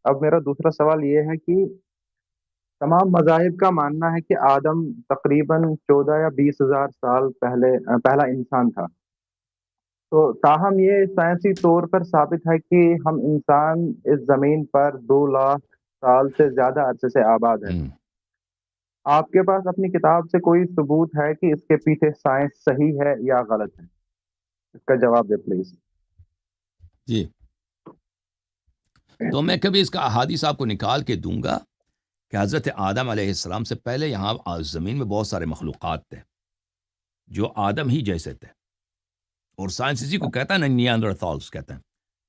اب میرا دوسرا سوال یہ ہے کہ تمام مذاہب کا ماننا ہے کہ آدم تقریباً 14 یا 20 ہزار سال پہلا انسان تھا، تو تاہم یہ سائنسی طور پر ثابت ہے کہ ہم انسان اس زمین پر 2 لاکھ سال سے زیادہ عرصے سے آباد ہے۔ ہم، آپ کے پاس اپنی کتاب سے کوئی ثبوت ہے کہ اس کے پیچھے سائنس صحیح ہے یا غلط ہے؟ اس کا جواب دے پلیز۔ جی تو میں کبھی اس کا احادیث آپ کو نکال کے دوں گا کہ حضرت آدم علیہ السلام سے پہلے یہاں زمین میں بہت سارے مخلوقات تھے جو آدم ہی جیسے تھے، اور سائنس اسی کو کہتا ہے نا، نیاندرتھالز کہتے ہیں،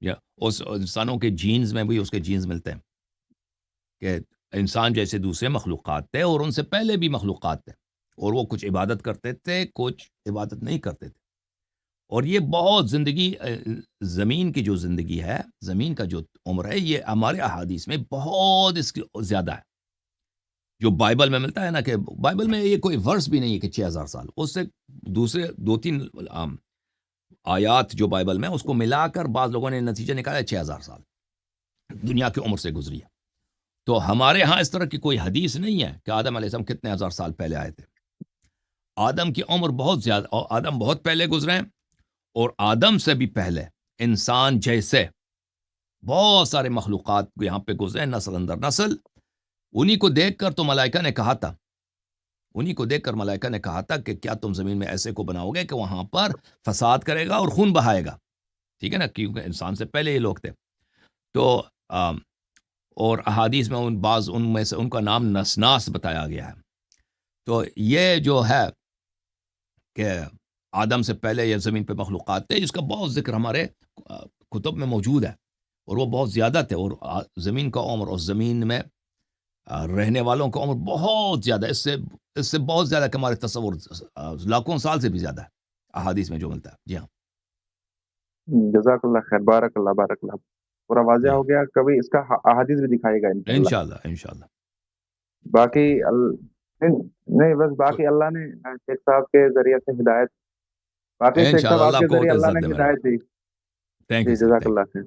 یا اس انسانوں کے جینز میں بھی اس کے جینز ملتے ہیں کہ انسان جیسے دوسرے مخلوقات تھے، اور ان سے پہلے بھی مخلوقات تھے، اور وہ کچھ عبادت کرتے تھے، کچھ عبادت نہیں کرتے تھے، اور یہ بہت زندگی زمین کی جو زندگی ہے، زمین کا جو عمر ہے، یہ ہمارے احادیث میں بہت اس کی زیادہ ہے، جو بائبل میں ملتا ہے نا، کہ بائبل میں یہ کوئی ورس بھی نہیں ہے کہ 6000 سال، اس سے دوسرے 2-3 آیات جو بائبل میں اس کو ملا کر بعض لوگوں نے نتیجہ نکالا 6000 سال دنیا کی عمر سے گزری ہے۔ تو ہمارے ہاں اس طرح کی کوئی حدیث نہیں ہے کہ آدم علیہ السلام کتنے ہزار سال پہلے آئے تھے۔ آدم کی عمر بہت زیادہ، اور آدم بہت پہلے گزرے ہیں، اور آدم سے بھی پہلے انسان جیسے بہت سارے مخلوقات یہاں پہ گزرے ہیں، نسل اندر نسل۔ انہی کو دیکھ کر تو ملائکہ نے کہا تھا، انہی کو دیکھ کر ملائکہ نے کہا تھا کہ کیا تم زمین میں ایسے کو بناؤ گے کہ وہاں پر فساد کرے گا اور خون بہائے گا، ٹھیک ہے نا، کیونکہ انسان سے پہلے یہ لوگ تھے۔ تو اور احادیث میں ان میں سے ان کا نام نسناس بتایا گیا ہے۔ تو یہ جو ہے کہ آدم سے پہلے یہ زمین پہ مخلوقات تھے، اس کا بہت ذکر ہمارے کتب میں موجود ہے، اور وہ بہت زیادہ تھے، اور زمین کا عمر اور زمین میں رہنے والوں کا عمر بہت زیادہ، اس سے بہت زیادہ کہ ہمارے تصور، لاکھوں سال سے بھی زیادہ ہے احادیث میں جو ملتا ہے۔ جی ہاں جزاک اللہ خیر، بارک اللہ بارک اللہ، پورا واضح جی ہو گیا۔ کبھی اس کا احادیث بھی دکھائے گا انشاءاللہ۔ انشاءاللہ باقی نہیں، بس باقی اللہ نے شیخ صاحب کے ذریعے سے ہدایت، باقی شیخ صاحب انشاءاللہ، آپ اللہ کے کو ذریعے اللہ عزت دے نے میرا ہدایت دی۔ تھینک جی یو سر، جزاک تھینک اللہ خیر۔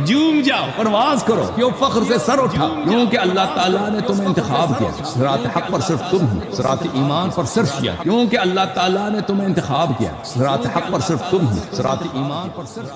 جھوم جاؤ پرواز کرو، کیوں فخر سے سر اٹھا، کیونکہ اللہ تعالیٰ نے تمہیں انتخاب کیا، صراط حق پر صرف تم ہو، صراط ایمان پر صرف کیا، کیونکہ اللہ تعالیٰ نے تمہیں انتخاب کیا، صراط حق پر صرف تم ہو، صراط ایمان پر صرف